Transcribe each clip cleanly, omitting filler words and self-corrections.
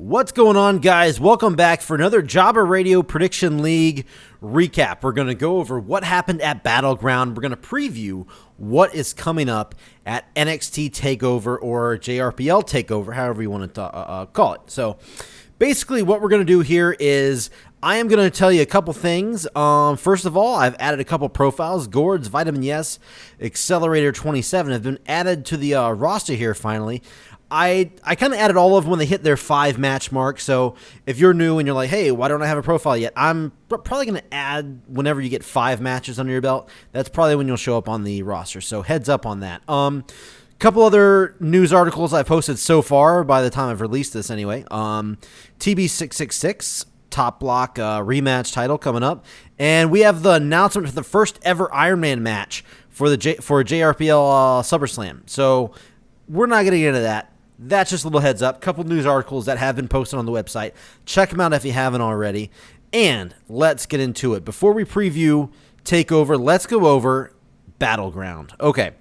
What's going on, guys? Welcome back for another Jobber Radio Prediction League recap. We're going to go over what happened at Battleground. We're going to preview what is coming up at NXT TakeOver or JRPL TakeOver, however you want to call it. So basically what we're going to do here is I am going to tell you a couple things. First of all, I've added a couple profiles. Gord's, Vitamin Yes, Accelerator 27 have been added to the roster here finally. I kind of added all of them when they hit their 5-match mark. So if you're new and you're like, hey, why don't I have a profile yet? I'm probably going to add whenever you get 5 matches under your belt. That's probably when you'll show up on the roster. So heads up on that. Couple other news articles I posted so far by the time I've released this anyway. TB666 Top Block rematch title coming up. And we have the announcement for the first ever Iron Man match for JRPL SummerSlam. So we're not going to get into that. That's just a little heads up. Couple news articles that have been posted on the website. Check them out if you haven't already. And let's get into it. Before we preview TakeOver, let's go over Battleground. Okay.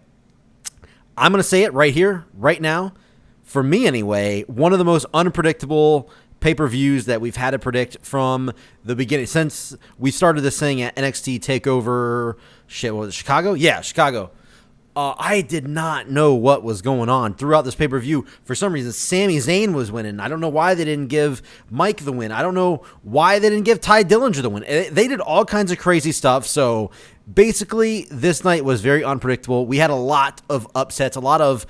I'm going to say it right here, right now. For me anyway, one of the most unpredictable pay-per-views that we've had to predict from the beginning. Since we started this thing at NXT TakeOver, what was it, Chicago? Yeah, Chicago. I did not know what was going on throughout this pay-per-view. For some reason, Sami Zayn was winning. I don't know why they didn't give Mike the win. I don't know why they didn't give Ty Dillinger the win. They did all kinds of crazy stuff. So basically, this night was very unpredictable. We had a lot of upsets, a lot of,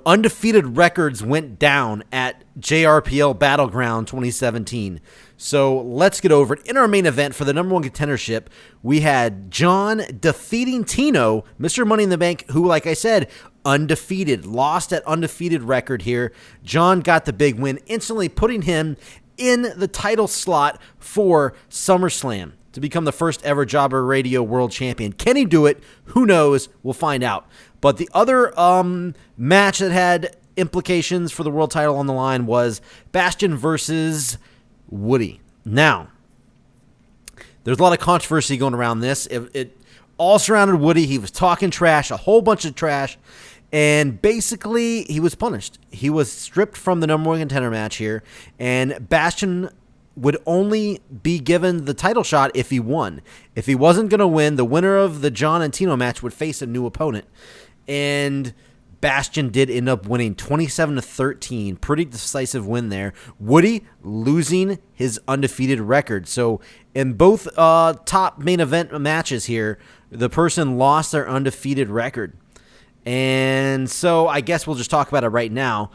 undefeated records went down at JRPL Battleground 2017. So let's get over it. In our main event for the number one contendership, we had John defeating Tino, Mr. Money in the Bank, who, like I said, undefeated, lost that undefeated record here. John got the big win, instantly putting him in the title slot for SummerSlam to become the first ever Jobber Radio World Champion. Can he do it? Who knows? We'll find out. But the other match that had implications for the world title on the line was Bastion versus Woody. Now, there's a lot of controversy going around this. It all surrounded Woody. He was talking trash, a whole bunch of trash, and basically he was punished. He was stripped from the number one contender match here, and Bastion would only be given the title shot if he won. If he wasn't going to win, the winner of the John and Tino match would face a new opponent. And Bastion did end up winning 27-13. Pretty decisive win there. Woody losing his undefeated record. So in both top main event matches here, the person lost their undefeated record. And so I guess we'll just talk about it right now.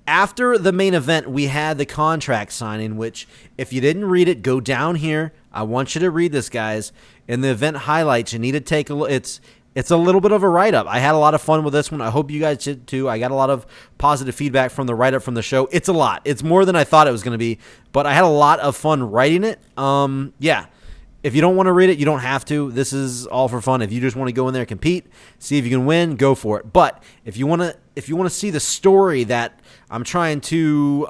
After the main event, we had the contract signing, which if you didn't read it, go down here. I want you to read this, guys. In the event highlights, you need to take a look. It's a little bit of a write-up. I had a lot of fun with this one. I hope you guys did too. I got a lot of positive feedback from the write-up from the show. It's a lot. It's more than I thought it was going to be, but I had a lot of fun writing it. Yeah. If you don't want to read it, you don't have to. This is all for fun. If you just want to go in there and compete, see if you can win, go for it. But if you want to see the story that I'm trying to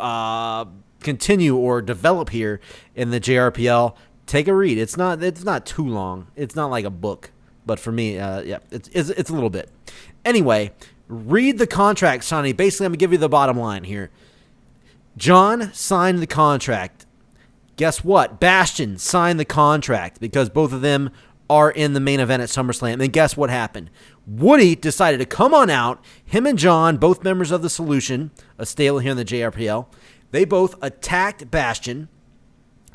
continue or develop here in the JRPL, take a read. It's not too long. It's not like a book. But for me, it's a little bit. Anyway, read the contract signing. Basically, I'm going to give you the bottom line here. John signed the contract. Guess what? Bastion signed the contract because both of them are in the main event at SummerSlam. And guess what happened? Woody decided to come on out. Him and John, both members of the Solution, a stable here in the JRPL, they both attacked Bastion,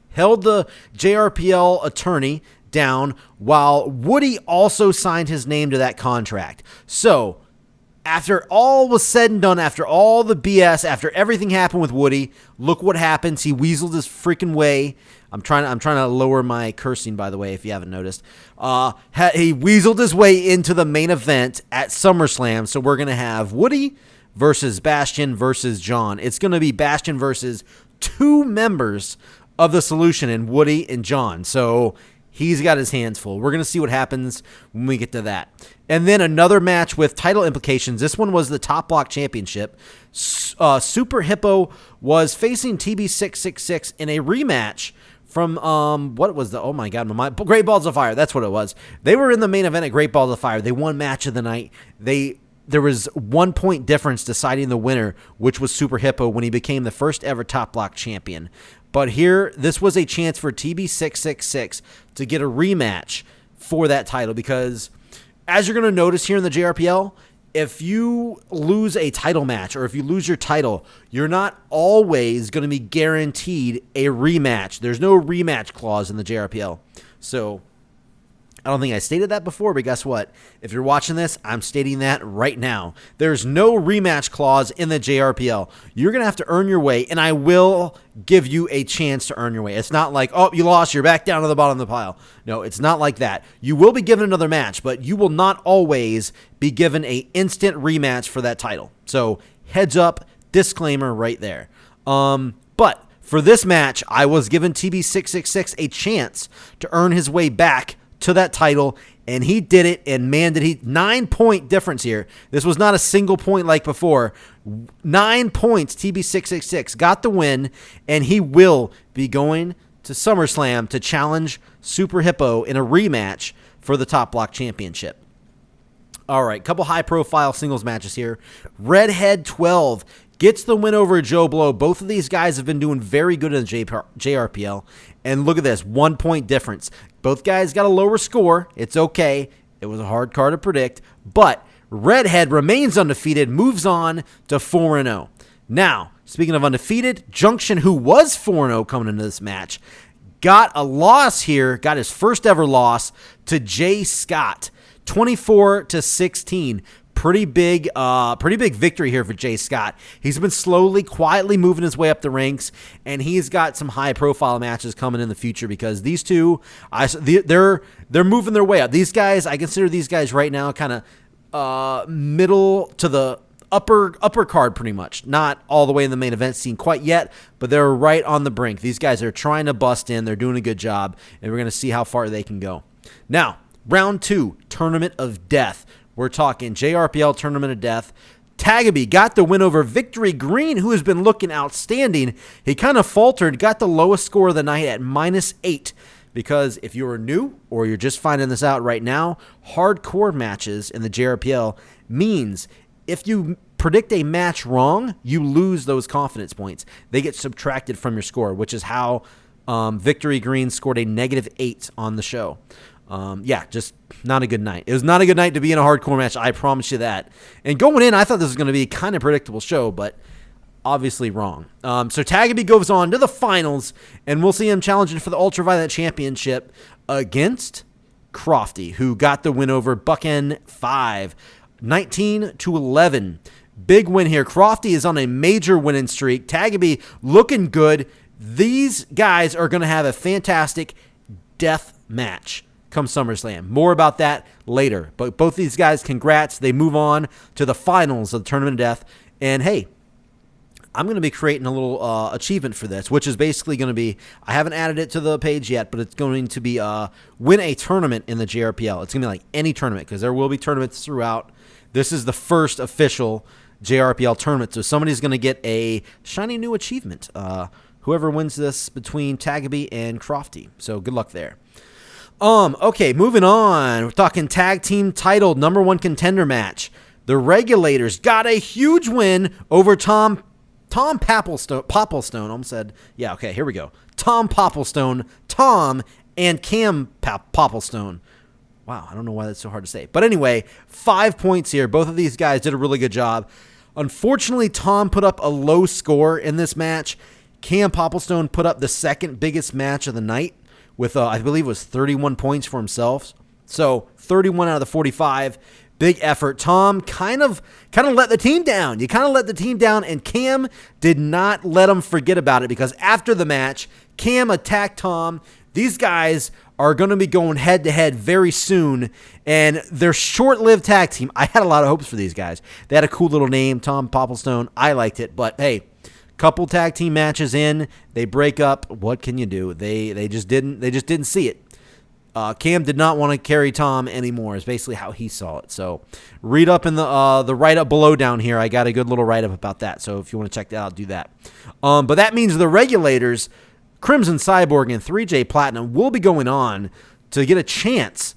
held the JRPL attorney down, while Woody also signed his name to that contract. So, after all was said and done, after all the BS, after everything happened with Woody, look what happens. He weaseled his freaking way. I'm trying to lower my cursing, by the way, if you haven't noticed. He weaseled his way into the main event at SummerSlam. So we're gonna have Woody versus Bastion versus John. It's gonna be Bastion versus 2 members of the Solution, and Woody and John. So he's got his hands full. We're going to see what happens when we get to that. And then another match with title implications. This one was the Top Block Championship. Super Hippo was facing TB666 in a rematch from, what was the, oh my God, Great Balls of Fire. That's what it was. They were in the main event at Great Balls of Fire. They won match of the night. They there was 1 point difference deciding the winner, which was Super Hippo when he became the first ever Top Block champion. But here, this was a chance for TB666 to get a rematch for that title because, as you're going to notice here in the JRPL, if you lose a title match or if you lose your title, you're not always going to be guaranteed a rematch. There's no rematch clause in the JRPL. So I don't think I stated that before, but guess what? If you're watching this, I'm stating that right now. There's no rematch clause in the JRPL. You're going to have to earn your way, and I will give you a chance to earn your way. It's not like, oh, you lost, you're back down to the bottom of the pile. No, it's not like that. You will be given another match, but you will not always be given an instant rematch for that title. So heads up, disclaimer right there. But for this match, I was given TB666 a chance to earn his way back to that title, and he did it, and man, did he. 9 point difference here. This was not a single point like before. 9 points, TB666 got the win, and he will be going to SummerSlam to challenge Super Hippo in a rematch for the Top Block Championship. All right, couple high-profile singles matches here. Redhead 12 gets the win over Joe Blow. Both of these guys have been doing very good in the JRPL. And look at this, 1 point difference. Both guys got a lower score. It's okay. It was a hard card to predict. But Redhead remains undefeated, moves on to 4-0. Now, speaking of undefeated, Junction, who was 4-0 coming into this match, got a loss here, got his first ever loss to Jay Scott, 24-16. Pretty big victory here for Jay Scott. He's been slowly, quietly moving his way up the ranks, and he's got some high-profile matches coming in the future because these two, they're moving their way up. These guys, I consider these guys right now kind of middle to the upper card pretty much. Not all the way in the main event scene quite yet, but they're right on the brink. These guys are trying to bust in. They're doing a good job, and we're going to see how far they can go. Now, round 2, Tournament of Death. We're talking JRPL Tournament of Death. Tagaby got the win over Victory Green, who has been looking outstanding. He kind of faltered, got the lowest score of the night at -8. Because if you are new or you're just finding this out right now, hardcore matches in the JRPL means if you predict a match wrong, you lose those confidence points. They get subtracted from your score, which is how Victory Green scored a -8 on the show. Yeah, just not a good night. It was not a good night to be in a hardcore match, I promise you that. And going in, I thought this was going to be a kind of predictable show, but obviously wrong. So Tagaby goes on to the finals, and we'll see him challenging for the Ultraviolet Championship against Crofty, who got the win over Bucken 5, 19-11. Big win here. Crofty is on a major winning streak. Tagaby looking good. These guys are going to have a fantastic death match come SummerSlam. More about that later. But both these guys, congrats. They move on to the finals of the Tournament of Death. And hey, I'm going to be creating a little achievement for this, which is basically going to be, I haven't added it to the page yet, but it's going to be win a tournament in the JRPL. It's going to be like any tournament because there will be tournaments throughout. This is the first official JRPL tournament, so somebody's going to get a shiny new achievement. Whoever wins this between Tagaby and Crofty. So good luck there. Okay, moving on. We're talking tag team title #1 contender match. The Regulators got a huge win over Tom Popplestone. Said, yeah, okay, here we go. Tom Popplestone, Tom and Cam Popplestone. Wow, I don't know why that's so hard to say. But anyway, 5 points here. Both of these guys did a really good job. Unfortunately, Tom put up a low score in this match. Cam Popplestone put up the second biggest match of the night with, I believe it was 31 points for himself. So 31 out of the 45. Big effort. Tom kind of let the team down. You kind of let the team down, and Cam did not let him forget about it because after the match, Cam attacked Tom. These guys are going to be going head-to-head very soon, and they're short-lived tag team. I had a lot of hopes for these guys. They had a cool little name, Tom Popplestone. I liked it, but hey, couple tag team matches in, they break up. What can you do? They just didn't see it. Cam did not want to carry Tom anymore is basically how he saw it. So read up in the write-up below down here. I got a good little write-up about that. So if you want to check that out, do that. But that means the Regulators, Crimson Cyborg, and 3J Platinum will be going on to get a chance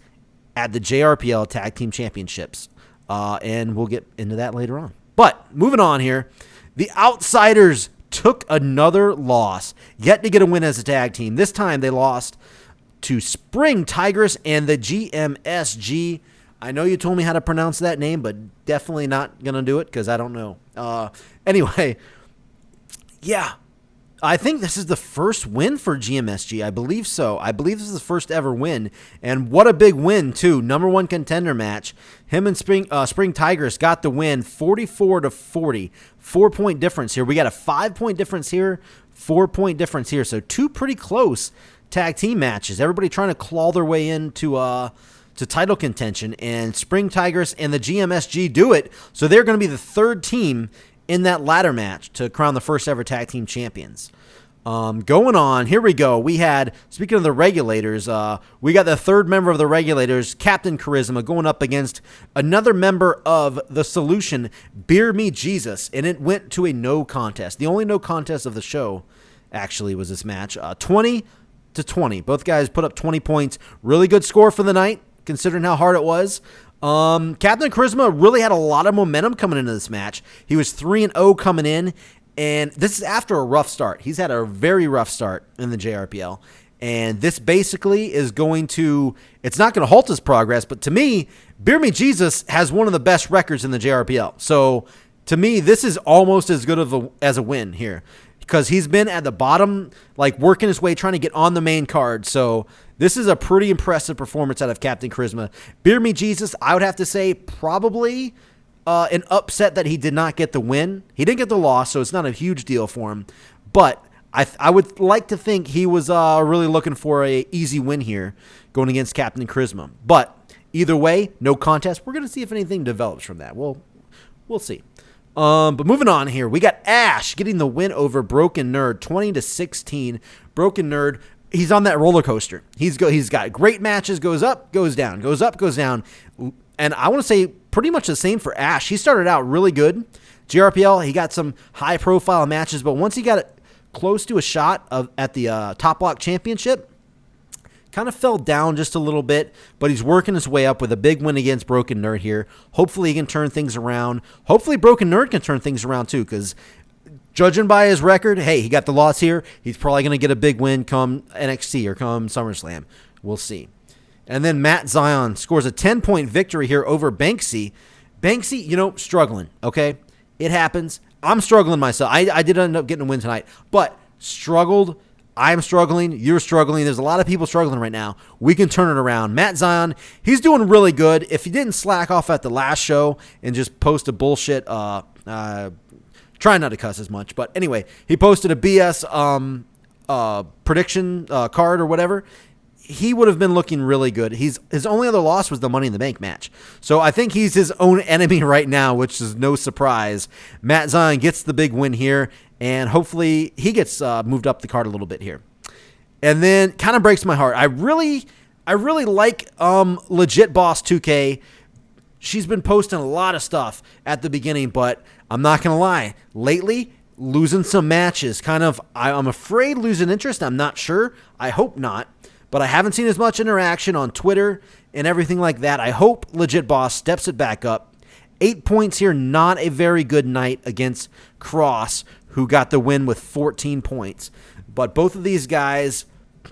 at the JRPL Tag Team Championships. and we'll get into that later on. But moving on here, the Outsiders took another loss, yet to get a win as a tag team. This time they lost to Spring Tigress and the GMSG. I know you told me how to pronounce that name, but definitely not going to do it because I don't know. Anyway, yeah, I think this is the first win for GMSG. I believe so. I believe this is the first ever win, and what a big win, too. Number 1 contender match. Him and Spring Tigress got the win 44-40. 4-point difference here. We got a 5-point difference here, 4-point difference here. So 2 pretty close tag team matches. Everybody trying to claw their way into to title contention, and Spring Tigress and the GMSG do it. So they're going to be the 3rd team in that ladder match to crown the first ever tag team champions. Going on, here we go. We had, speaking of the Regulators, we got the 3rd member of the Regulators, Captain Charisma, going up against another member of the Solution, Beer Me Jesus, and it went to a no contest. The only no contest of the show, actually, was this match. 20-20. Both guys put up 20 points. Really good score for the night, considering how hard it was. Captain Charisma really had a lot of momentum coming into this match. He was 3-0 coming in, and this is after a rough start. He's had a very rough start in the JRPL, and this basically is going to, it's not going to halt his progress, but to me, Beer Me Jesus has one of the best records in the JRPL. So to me, this is almost as good as a win here, because he's been at the bottom, like working his way, trying to get on the main card. So this is a pretty impressive performance out of Captain Charisma. Beer Me Jesus, I would have to say probably an upset that he did not get the win. He didn't get the loss, so it's not a huge deal for him. But I would like to think he was really looking for a easy win here going against Captain Charisma. But either way, no contest. We're going to see if anything develops from that. We'll see. But moving on here, we got Ash getting the win over Broken Nerd, 20-16. Broken Nerd, he's on that roller coaster. He's got great matches, goes up, goes down, goes up, goes down. And I want to say pretty much the same for Ash. He started out really good. JRPL, he got some high-profile matches, but once he got close to a shot at the Top Block Championship, kind of fell down just a little bit, but he's working his way up with a big win against Broken Nerd here. Hopefully he can turn things around. Hopefully Broken Nerd can turn things around too, because judging by his record, hey, he got the loss here. He's probably going to get a big win come NXT or come SummerSlam. We'll see. And then Matt Zion scores a 10-point victory here over Banksy. Banksy, struggling, okay? It happens. I'm struggling myself. I did end up getting a win tonight, but struggled. I'm struggling. You're struggling. There's a lot of people struggling right now. We can turn it around. Matt Zion, he's doing really good. If he didn't slack off at the last show and just post a bullshit, try not to cuss as much. But anyway, he posted a BS prediction card or whatever. He would have been looking really good. His only other loss was the Money in the Bank match. So I think he's his own enemy right now, which is no surprise. Matt Zion gets the big win here, and hopefully he gets moved up the card a little bit here. And then kind of breaks my heart. I really like Legit Boss 2K. She's been posting a lot of stuff at the beginning, but I'm not going to lie. Lately, losing some matches. I'm afraid losing interest. I'm not sure. I hope not. But I haven't seen as much interaction on Twitter and everything like that. I hope Legit Boss steps it back up. 8 points here, not a very good night against Cross, who got the win with 14 points. But both of these guys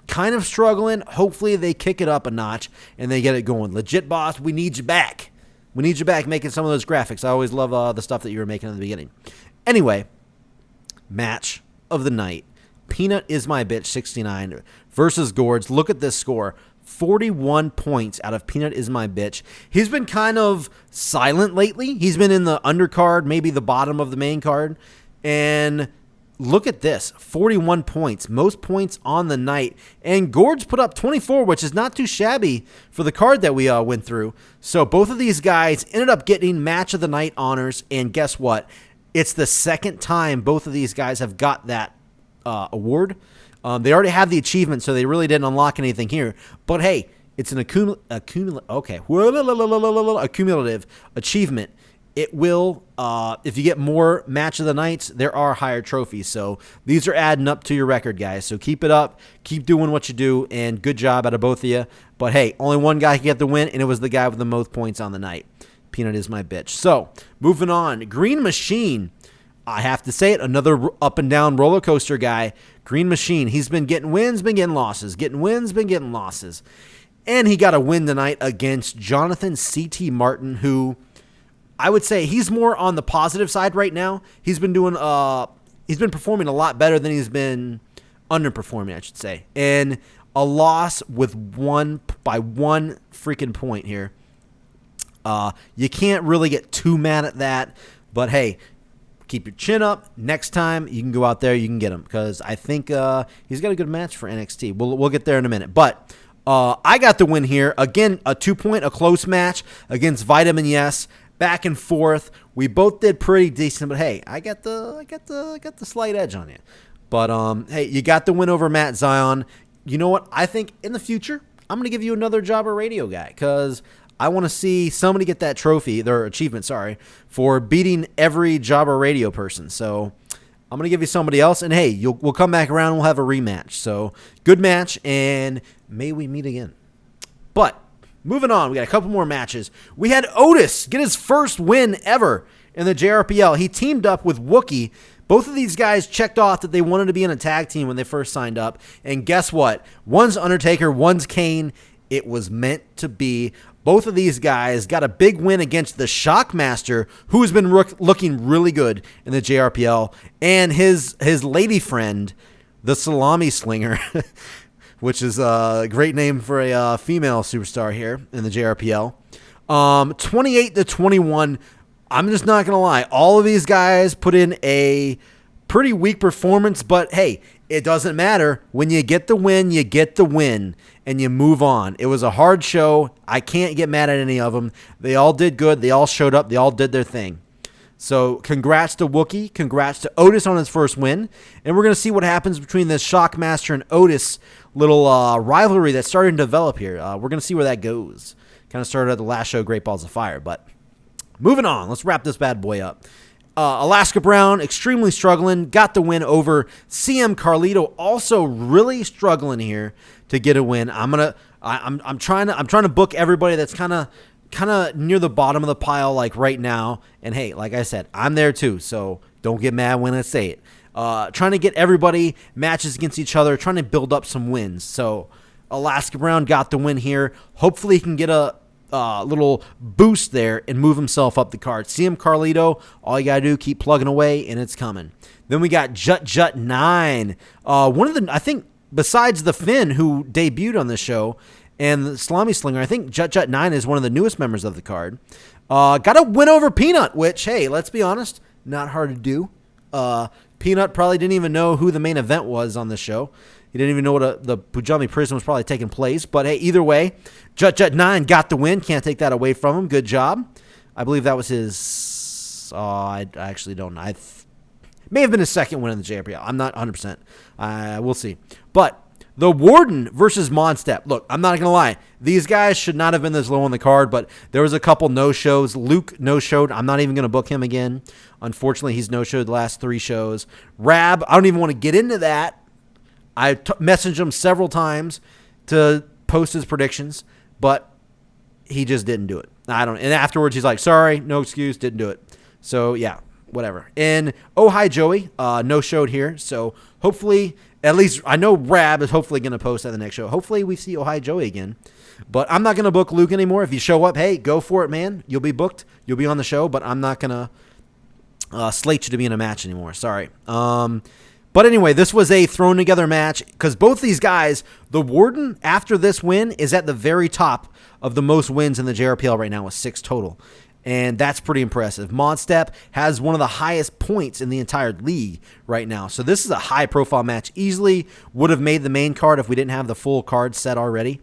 kind of struggling. Hopefully they kick it up a notch and they get it going. Legit Boss, we need you back. We need you back making some of those graphics. I always love the stuff that you were making in the beginning. Anyway, match of the night. Peanut is my bitch 69 versus Gourds. Look at this score. 41 points out of Peanut is my bitch. He's been kind of silent lately. He's been in the undercard, maybe the bottom of the main card. And look at this. 41 points. Most points on the night. And Gourds put up 24, which is not too shabby for the card that we went through. So both of these guys ended up getting match of the night honors. And guess what? It's the second time both of these guys have got that award. They already have the achievement, so they really didn't unlock anything here. But hey, it's an accumulative achievement. It will, if you get more match of the nights, there are higher trophies. So these are adding up to your record, guys. So keep it up. Keep doing what you do, and good job out of both of you. But hey, only one guy can get the win, and it was the guy with the most points on the night. Peanut is my bitch. So, moving on. Green Machine. I have to say it, another up and down roller coaster guy. Green Machine. He's been getting wins, been getting losses. Getting wins, been getting losses. And he got a win tonight against Jonathan C.T. Martin, who I would say he's more on the positive side right now. He's been doing he's been performing a lot better than he's been underperforming, I should say. And a loss with one freaking point here. You can't really get too mad at that, but hey, keep your chin up. Next time you can go out there, you can get him, because I think he's got a good match for NXT. We'll get there in a minute, but I got the win here. Again, a 2-point, a close match against Vitamin Yes. Back and forth. We both did pretty decent, but hey, I got the slight edge on you. But hey, you got the win over Matt Zion. You know what? I think in the future, I'm going to give you another Jobber Radio guy, because I want to see somebody get that trophy, their achievement, for beating every Jobber Radio person. So I'm going to give you somebody else, and hey, we'll come back around and we'll have a rematch. So good match, and may we meet again. But moving on, we got a couple more matches. We had Otis get his first win ever in the JRPL. He teamed up with Wookie. Both of these guys checked off that they wanted to be in a tag team when they first signed up. And guess what? One's Undertaker, one's Kane. It was meant to be. Both of these guys got a big win against the Shockmaster, who has been looking really good in the JRPL, and his lady friend, the Salami Slinger, which is a great name for a female superstar here in the JRPL. 28-21. I'm just not going to lie. All of these guys put in a pretty weak performance, but hey, it doesn't matter. When you get the win, you get the win, and you move on. It was a hard show. I can't get mad at any of them. They all did good. They all showed up. They all did their thing. So congrats to Wookie. Congrats to Otis on his first win. And we're going to see what happens between this Shockmaster and Otis little rivalry that's starting to develop here. We're going to see where that goes. Kind of started at the last show, Great Balls of Fire. But moving on, let's wrap this bad boy up. Alaska Brown, extremely struggling, got the win over CM Carlito, also really struggling here to get a win. I'm trying to book everybody that's kind of near the bottom of the pile, like right now. And hey, like I said, I'm there too, so don't get mad when I say it. Trying to get everybody matches against each other, trying to build up some wins. So Alaska Brown got the win here. Hopefully he can get a little boost there and move himself up the card. CM Carlito, all you gotta do, keep plugging away, and it's coming. Then we got Jut 9. One of the, I think, besides the Finn who debuted on this show and the Salami Slinger, I think Jut 9 is one of the newest members of the card. Got a win over Peanut, which, hey, let's be honest, not hard to do. Peanut probably didn't even know who the main event was on the show. He didn't even know what the Pujami prison was probably taking place. But, hey, either way, Jut 9 got the win. Can't take that away from him. Good job. I believe that was his I actually don't know. May have been his second win in the JRPL. I'm not 100%. We'll see. But the Warden versus Monstep. Look, I'm not going to lie. These guys should not have been this low on the card, but there was a couple no-shows. Luke no-showed. I'm not even going to book him again. Unfortunately, he's no-showed the last 3 shows. Rab, I don't even want to get into that. I messaged him several times to post his predictions, but he just didn't do it. And afterwards, he's like, sorry, no excuse, didn't do it. So, yeah, whatever. And Oh Hi Joey, no-showed here. So, hopefully, at least I know Rab is hopefully going to post at the next show. Hopefully, we see Oh Hi Joey again. But I'm not going to book Luke anymore. If you show up, hey, go for it, man. You'll be booked. You'll be on the show, but I'm not going to slate you to be in a match anymore. Sorry. But anyway, this was a thrown-together match because both these guys, the Warden, after this win, is at the very top of the most wins in the JRPL right now with 6 total. And that's pretty impressive. Monstep has one of the highest points in the entire league right now. So this is a high-profile match. Easily would have made the main card if we didn't have the full card set already.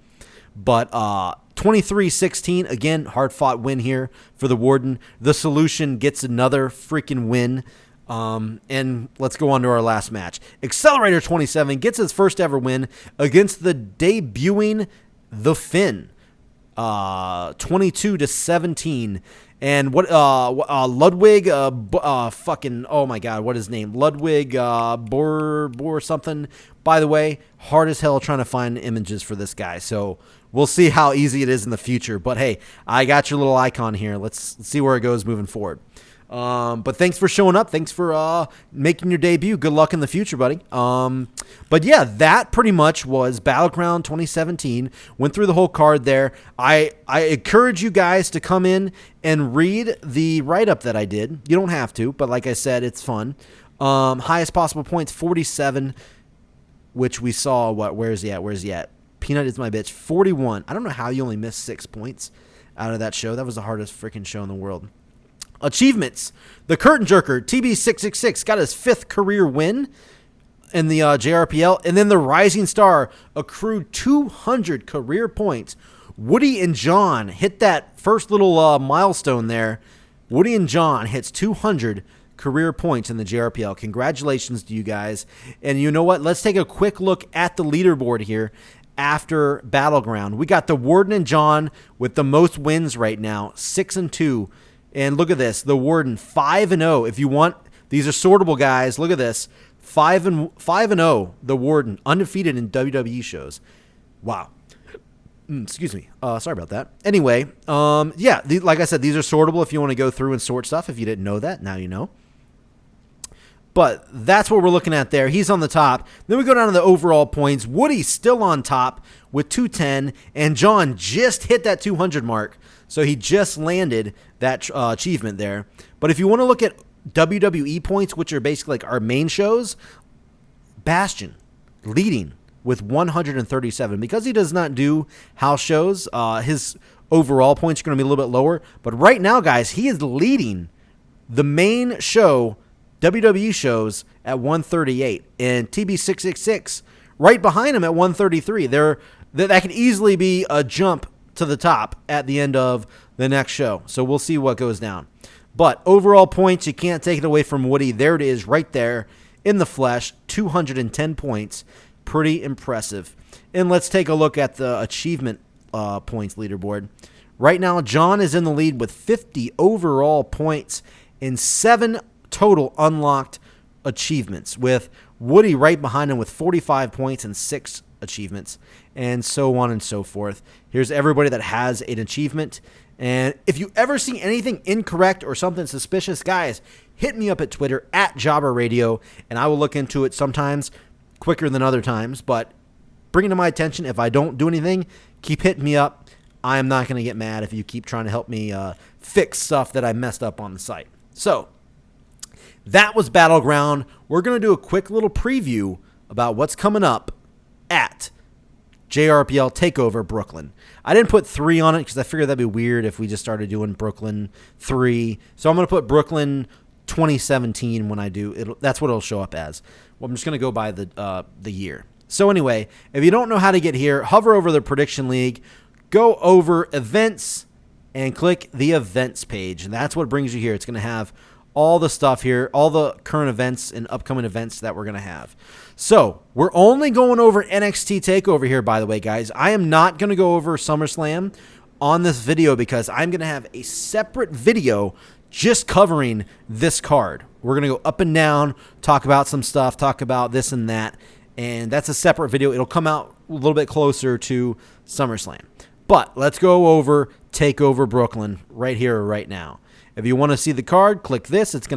But 23-16, again, hard-fought win here for the Warden. The Solution gets another freaking win. And let's go on to our last match. Accelerator 27 gets his first ever win against the debuting The Finn. 22-17. And what Ludwig fucking, oh my god, what is his name? Ludwig Bor something. By the way, hard as hell trying to find images for this guy. So we'll see how easy it is in the future. But hey, I got your little icon here. Let's see where it goes moving forward. But thanks for showing up. Thanks for making your debut. Good luck in the future, buddy. But yeah, that pretty much was Battleground 2017. Went through the whole card there. I encourage you guys to come in and read the write-up that I did. You don't have to, but like I said, it's fun. Highest possible points, 47, which we saw. Where's he at? Peanut is my bitch, 41. I don't know how you only missed 6 points out of that show. That was the hardest freaking show in the world. Achievements. The Curtain Jerker, TB666, got his 5th career win in the JRPL. And then the Rising Star accrued 200 career points. Woody and John hit that first little milestone there. Woody and John hits 200 career points in the JRPL. Congratulations to you guys. And you know what? Let's take a quick look at the leaderboard here after Battleground. We got the Warden and John with the most wins right now, 6-2. And look at this, the Warden 5-0. If you want, these are sortable guys. Look at this, 5-0. The Warden undefeated in WWE shows. Wow. Excuse me. Sorry about that. Anyway, yeah, like I said, these are sortable. If you want to go through and sort stuff, if you didn't know that, now you know. But that's what we're looking at there. He's on the top. Then we go down to the overall points. Woody's still on top with 210, and John just hit that 200 mark. So he just landed that achievement there. But if you want to look at WWE points, which are basically like our main shows, Bastion leading with 137. Because he does not do house shows, his overall points are going to be a little bit lower. But right now, guys, he is leading the main show, WWE shows, at 138. And TB666 right behind him at 133. That could easily be a jump to the top at the end of the next show. So we'll see what goes down. But overall points, you can't take it away from Woody. There it is right there in the flesh, 210 points. Pretty impressive. And let's take a look at the achievement points leaderboard. Right now, John is in the lead with 50 overall points and 7 total unlocked achievements, with Woody right behind him with 45 points and 6 achievements, and so on and so forth. Here's everybody that has an achievement. And if you ever see anything incorrect or something suspicious, guys, hit me up at Twitter at Jobber Radio, and I will look into it sometimes quicker than other times. But bring it to my attention. If I don't do anything, keep hitting me up. I am not going to get mad if you keep trying to help me fix stuff that I messed up on the site. So that was Battleground. We're going to do a quick little preview about what's coming up at JRPL TakeOver Brooklyn. I didn't put 3 on it because I figured that'd be weird if we just started doing Brooklyn 3. So I'm going to put Brooklyn 2017 when I do. That's what it'll show up as. Well, I'm just going to go by the year. So anyway, if you don't know how to get here, hover over the Prediction League, go over Events, and click the Events page. And that's what brings you here. It's going to have all the stuff here, all the current events and upcoming events that we're going to have. So we're only going over NXT TakeOver here, by the way, guys. I am not going to go over SummerSlam on this video because I'm going to have a separate video just covering this card. We're going to go up and down, talk about some stuff, talk about this and that, and that's a separate video. It'll come out a little bit closer to SummerSlam. But let's go over TakeOver Brooklyn right here, right now. If you want to see the card, click this. It's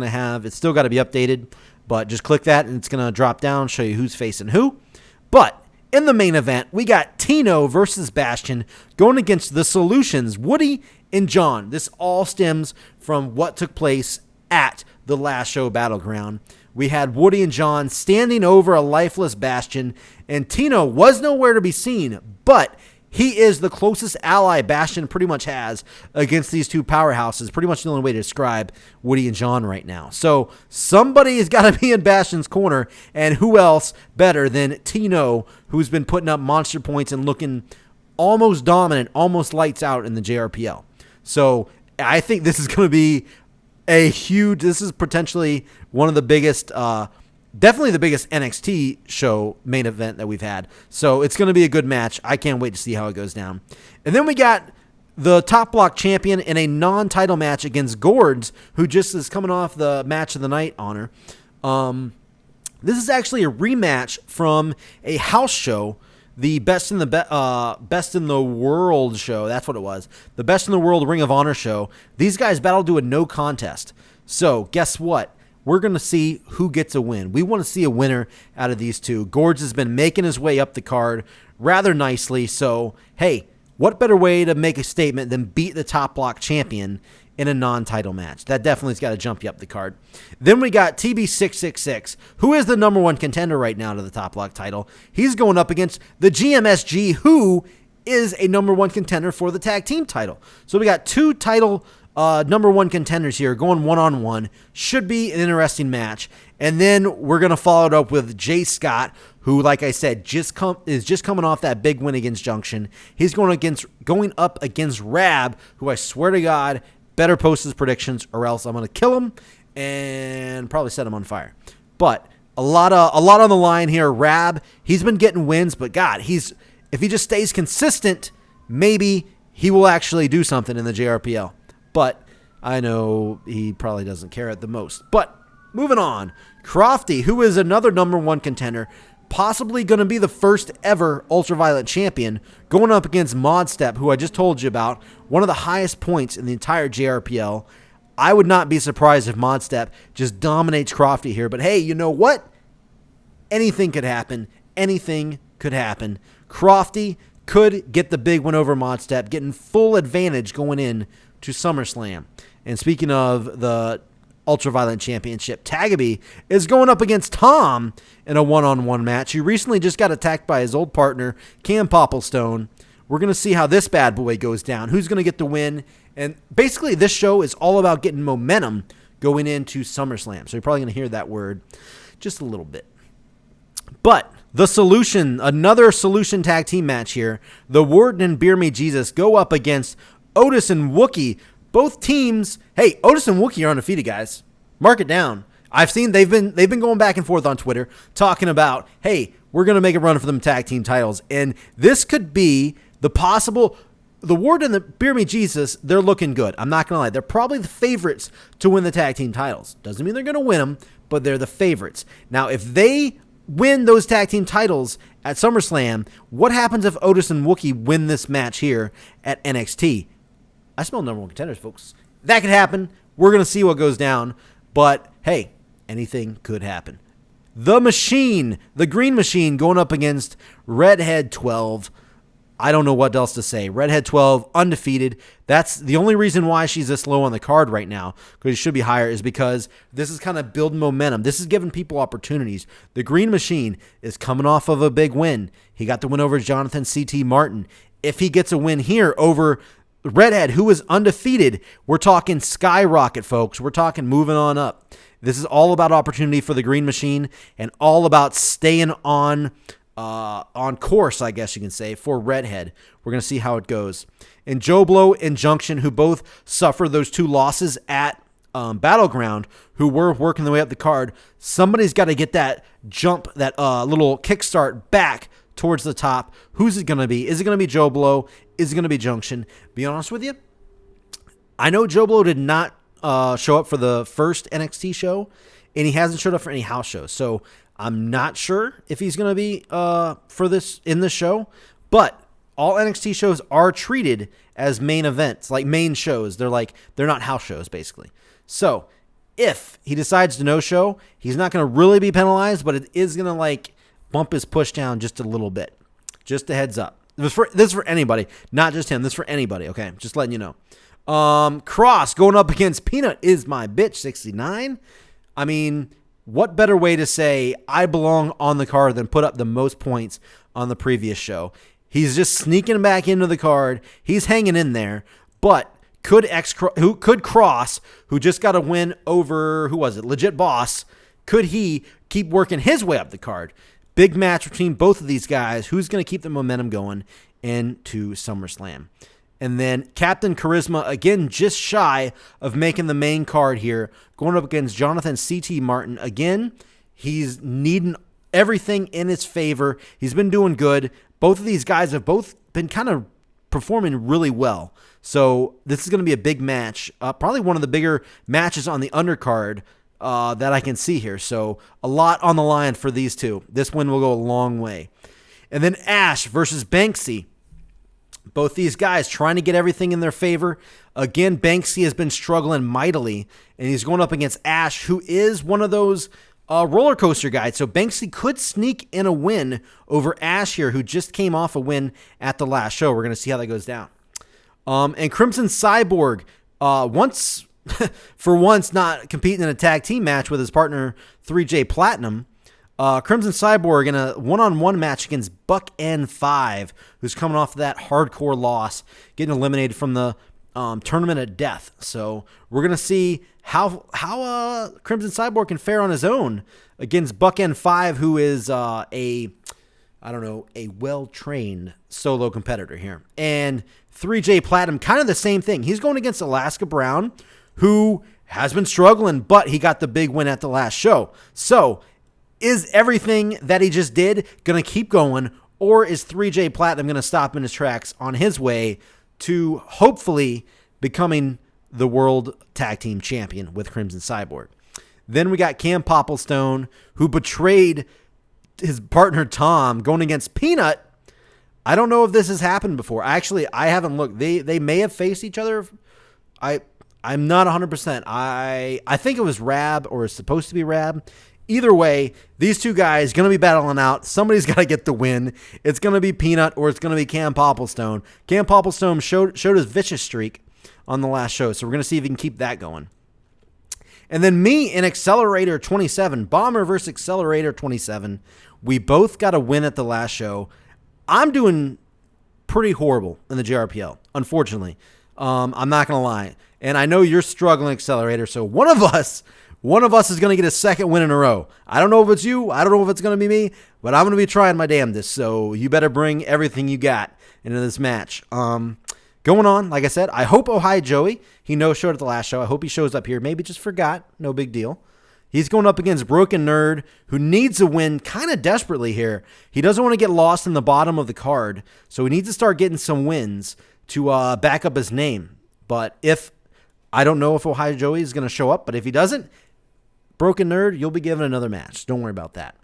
still got to be updated, but just click that and it's going to drop down, show you who's facing who. But in the main event, we got Tino versus Bastion going against the Solutions, Woody and John. This all stems from what took place at the last show, Battleground. We had Woody and John standing over a lifeless Bastion, and Tino was nowhere to be seen, but he is the closest ally Bastion pretty much has against these two powerhouses. Pretty much the only way to describe Woody and John right now. So somebody has got to be in Bastion's corner, and who else better than Tino, who's been putting up monster points and looking almost dominant, almost lights out in the JRPL. So I think this is going to be this is potentially one of the biggest, definitely the biggest NXT show main event that we've had. So it's going to be a good match. I can't wait to see how it goes down. And then we got the Top Block champion in a non-title match against Gourds, who just is coming off the match of the night honor. This is actually a rematch from a house show the Best in the World show. That's what it was. The Best in the World Ring of Honor show. These guys battled to a no contest. So guess what? We're going to see who gets a win. We want to see a winner out of these two. Gorge has been making his way up the card rather nicely. So, hey, what better way to make a statement than beat the top block champion in a non-title match? That definitely's got to jump you up the card. Then we got TB666, who is the number one contender right now to the top block title. He's going up against the GMSG, who is a number one contender for the tag team title. So we got two title number one contenders here going one-on-one. Should be an interesting match. And then we're going to follow it up with Jay Scott, who, like I said, is just coming off that big win against Junction. He's going up against Rab, who I swear to God better post his predictions, or else I'm going to kill him and probably set him on fire. But a lot on the line here. Rab, he's been getting wins, but God, if he just stays consistent, maybe he will actually do something in the JRPL. But I know he probably doesn't care at the most. But moving on, Crofty, who is another number one contender, possibly going to be the first ever Ultraviolet champion, going up against Modstep, who I just told you about, one of the highest points in the entire JRPL. I would not be surprised if Modstep just dominates Crofty here. But hey, you know what? Anything could happen. Anything could happen. Crofty could get the big win over Modstep, getting full advantage going in to SummerSlam. And speaking of the Ultraviolet Championship, Tagaby is going up against Tom in a one-on-one match. He recently just got attacked by his old partner, Cam Popplestone. We're going to see how this bad boy goes down. Who's going to get the win? And basically, this show is all about getting momentum going into SummerSlam. So you're probably going to hear that word just a little bit. But the Solution, another Solution tag team match here. The Warden and Beer Me Jesus go up against Otis and Wookie. Both teams, hey, Otis and Wookie are undefeated, guys. Mark it down. I've seen they've been going back and forth on Twitter talking about, hey, we're going to make a run for them tag team titles. And this could be the Warden and the Beer Me Jesus, they're looking good. I'm not going to lie. They're probably the favorites to win the tag team titles. Doesn't mean they're going to win them, but they're the favorites. Now, if they win those tag team titles at SummerSlam, what happens if Otis and Wookie win this match here at NXT? I smell number one contenders, folks. That could happen. We're going to see what goes down. But, hey, anything could happen. The Machine, the Green Machine, going up against Redhead 12. I don't know what else to say. Redhead 12, undefeated. That's the only reason why she's this low on the card right now, because she should be higher, is because this is kind of building momentum. This is giving people opportunities. The Green Machine is coming off of a big win. He got the win over Jonathan C.T. Martin. If he gets a win here over Redhead, who is undefeated, we're talking skyrocket, folks. We're talking moving on up. This is all about opportunity for the Green Machine and all about staying on course, I guess you can say, for Redhead. We're going to see how it goes. And Joe Blow and Junction, who both suffered those two losses at Battleground, who were working their way up the card, somebody's got to get that jump, that little kickstart back towards the top. Who's it going to be? Is it going to be Joe Blow? Is it going to be Junction? Be honest with you, I know Joe Blow did not show up for the first NXT show, and he hasn't showed up for any house shows. So I'm not sure if he's going to be in this show, but all NXT shows are treated as main events, like main shows. They're not house shows, basically. So if he decides to no show, he's not going to really be penalized, but it is going to bump his push down just a little bit. Just a heads up. This is for anybody, not just him. This is for anybody, okay? Just letting you know. Cross going up against Peanut is my bitch 69. I mean, what better way to say I belong on the card than put up the most points on the previous show? He's just sneaking back into the card. He's hanging in there, but could Cross, who just got a win over, who was it, Legit Boss, could he keep working his way up the card? Big match between both of these guys. Who's going to keep the momentum going into SummerSlam? And then Captain Charisma, again, just shy of making the main card here, going up against Jonathan C.T. Martin. Again, he's needing everything in his favor. He's been doing good. Both of these guys have both been kind of performing really well. So this is going to be a big match, probably one of the bigger matches on the undercard that I can see here. So a lot on the line for these two. This win will go a long way. And then Ash versus Banksy. Both these guys trying to get everything in their favor. Again, Banksy has been struggling mightily, and he's going up against Ash, who is one of those roller coaster guys. So Banksy could sneak in a win over Ash here, who just came off a win at the last show. We're going to see how that goes down. And Crimson Cyborg, for once not competing in a tag team match with his partner 3J Platinum. Crimson Cyborg in a one-on-one match against Buck N5, who's coming off of that hardcore loss, getting eliminated from the tournament of death. So we're going to see how Crimson Cyborg can fare on his own against Buck N5, who is a well-trained solo competitor here. And 3J Platinum, kind of the same thing. He's going against Alaska Brown, who has been struggling, but he got the big win at the last show. So is everything that he just did going to keep going, or is 3J Platinum going to stop in his tracks on his way to hopefully becoming the World Tag Team Champion with Crimson Cyborg? Then we got Cam Popplestone, who betrayed his partner Tom, going against Peanut. I don't know if this has happened before. Actually, I haven't looked. They may have faced each other. I'm not 100%. I think it was Rab, or it's supposed to be Rab. Either way, these two guys going to be battling out. Somebody's got to get the win. It's going to be Peanut, or it's going to be Cam Popplestone. Cam Popplestone showed his vicious streak on the last show, so we're going to see if he can keep that going. And then me and Accelerator 27, Bomber versus Accelerator 27. We both got a win at the last show. I'm doing pretty horrible in the JRPL, unfortunately. I'm not going to lie. And I know you're struggling, Accelerator, so one of us is going to get a second win in a row. I don't know if it's you. I don't know if it's going to be me, but I'm going to be trying my damnedest. So you better bring everything you got into this match. Going on, like I said, I hope Ohio Joey, he no-showed at the last show. I hope he shows up here. Maybe just forgot. No big deal. He's going up against Broken Nerd, who needs a win kind of desperately here. He doesn't want to get lost in the bottom of the card, so he needs to start getting some wins to back up his name. But I don't know if Ohio Joey is going to show up, but if he doesn't, Broken Nerd, you'll be given another match. Don't worry about that.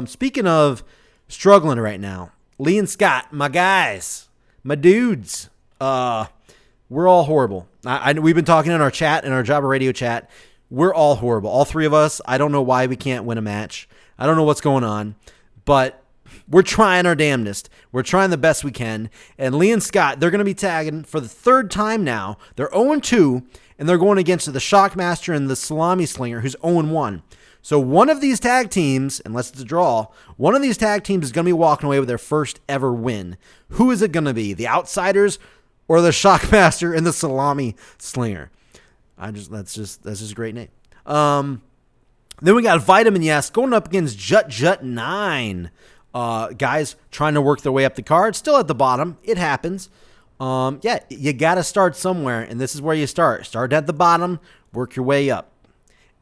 Speaking of struggling right now, Lee and Scott, my guys, my dudes, we're all horrible. We've been talking in our chat, in our Jabba Radio chat. We're all horrible. All three of us. I don't know why we can't win a match. I don't know what's going on, but we're trying our damnedest. We're trying the best we can. And Lee and Scott, they're going to be tagging for the third time now. They're 0-2, and they're going against the Shockmaster and the Salami Slinger, who's 0-1. So one of these tag teams, unless it's a draw, one of these tag teams is going to be walking away with their first ever win. Who is it going to be? The Outsiders or the Shockmaster and the Salami Slinger? That's just a great name. Then we got Vitamin Yes going up against Jut 9. Guys trying to work their way up the card, still at the bottom. It happens. You got to start somewhere, and this is where you start. Start at the bottom, work your way up.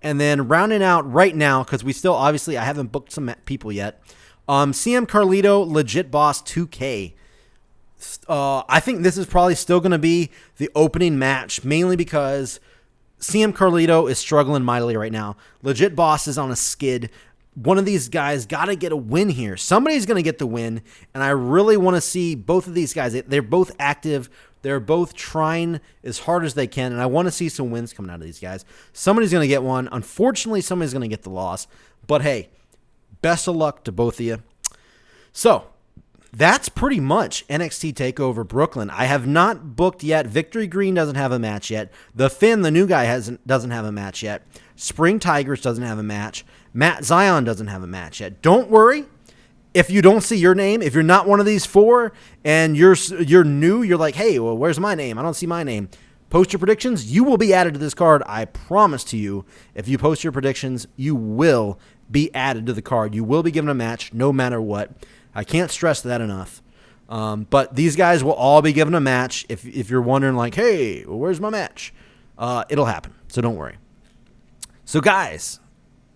And then rounding out right now, because we still, obviously, I haven't booked some people yet. CM Carlito, Legit Boss 2K. I think this is probably still going to be the opening match, mainly because CM Carlito is struggling mightily right now. Legit Boss is on a skid. One of these guys got to get a win here. Somebody's going to get the win, and I really want to see both of these guys. They're both active. They're both trying as hard as they can, and I want to see some wins coming out of these guys. Somebody's going to get one. Unfortunately, somebody's going to get the loss. But, hey, best of luck to both of you. So, that's pretty much NXT TakeOver Brooklyn. I have not booked yet. Victory Green doesn't have a match yet. The Finn, the new guy, doesn't have a match yet. Spring Tigers doesn't have a match. Matt Zion doesn't have a match yet. Don't worry. If you don't see your name, if you're not one of these four and you're new, you're like, hey, well, where's my name? I don't see my name. Post your predictions. You will be added to this card. I promise to you, if you post your predictions, you will be added to the card. You will be given a match no matter what. I can't stress that enough. But these guys will all be given a match. If you're wondering, like, hey, well, where's my match? It'll happen. So don't worry. So, guys,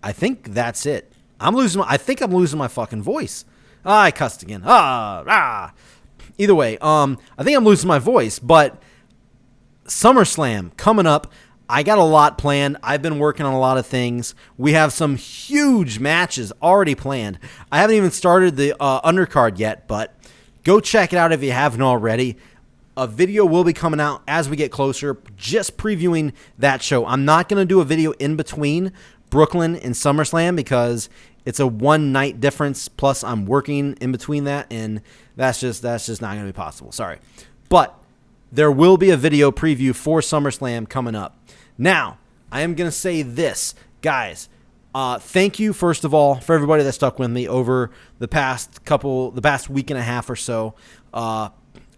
I think that's it. I think I'm losing my fucking voice. I cussed again. Either way, I think I'm losing my voice. But SummerSlam coming up. I got a lot planned. I've been working on a lot of things. We have some huge matches already planned. I haven't even started the undercard yet, but go check it out if you haven't already. A video will be coming out as we get closer, just previewing that show. I'm not going to do a video in between Brooklyn and SummerSlam because it's a one-night difference, plus I'm working in between that, and that's just not going to be possible. Sorry. But there will be a video preview for SummerSlam coming up. Now, I am going to say this, guys. Thank you, first of all, for everybody that stuck with me over the past week and a half or so.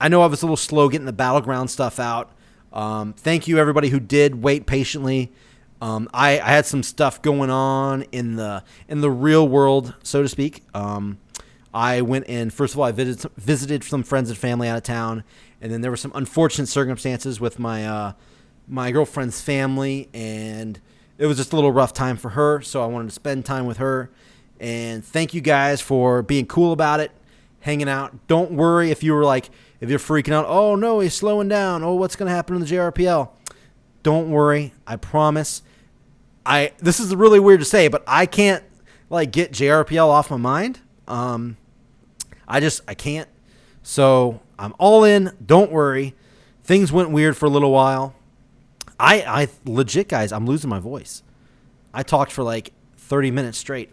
I know I was a little slow getting the Battleground stuff out. Thank you, everybody who did wait patiently. I had some stuff going on in the real world, so to speak. I went and, first of all, I visited some friends and family out of town, and then there were some unfortunate circumstances with my girlfriend's family, and it was just a little rough time for her, so I wanted to spend time with her. And thank you guys for being cool about it, hanging out. Don't worry if you're freaking out, oh no, he's slowing down, oh, what's going to happen in the JRPL? Don't worry, I promise. This is really weird to say, but I can't get JRPL off my mind. I can't. So I'm all in. Don't worry. Things went weird for a little while. I legit, guys, I'm losing my voice. I talked for 30 minutes straight.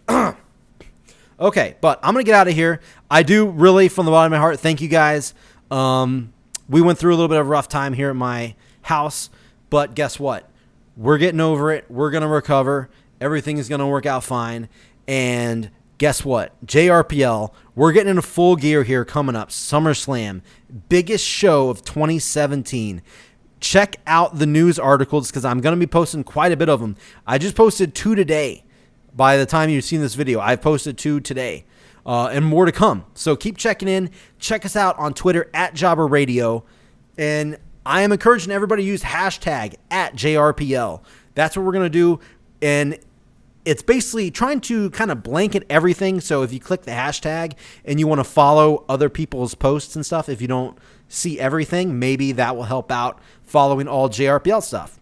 Okay, but I'm going to get out of here. I do really, from the bottom of my heart, thank you guys. We went through a little bit of a rough time here at my house, but guess what? We're getting over it. We're going to recover. Everything is going to work out fine. And guess what? JRPL, we're getting into full gear here coming up. SummerSlam, biggest show of 2017. Check out the news articles because I'm going to be posting quite a bit of them. I just posted 2 today. By the time you've seen this video, I've posted 2 today. And more to come. So keep checking in. Check us out on Twitter @JobberRadio. And I am encouraging everybody to use hashtag @JRPL. That's what we're going to do. And it's basically trying to kind of blanket everything. So if you click the hashtag and you want to follow other people's posts and stuff, if you don't see everything, maybe that will help out following all JRPL stuff.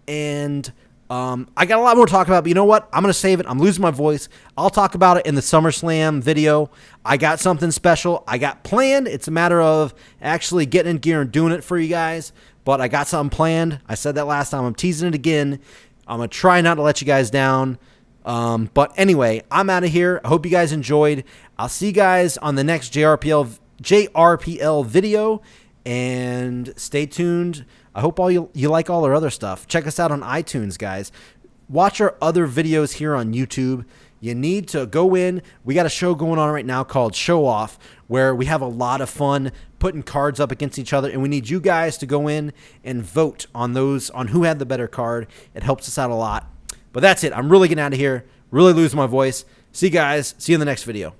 And I got a lot more to talk about, but you know what? I'm going to save it. I'm losing my voice. I'll talk about it in the SummerSlam video. I got something special I got planned. It's a matter of actually getting in gear and doing it for you guys, but I got something planned. I said that last time. I'm teasing it again. I'm going to try not to let you guys down. But anyway, I'm out of here. I hope you guys enjoyed. I'll see you guys on the next JRPL video, and stay tuned. I hope you like all our other stuff. Check us out on iTunes, guys. Watch our other videos here on YouTube. You need to go in. We got a show going on right now called Show Off, where we have a lot of fun putting cards up against each other, and we need you guys to go in and vote on who had the better card. It helps us out a lot. But that's it. I'm really getting out of here. Really losing my voice. See you guys. See you in the next video.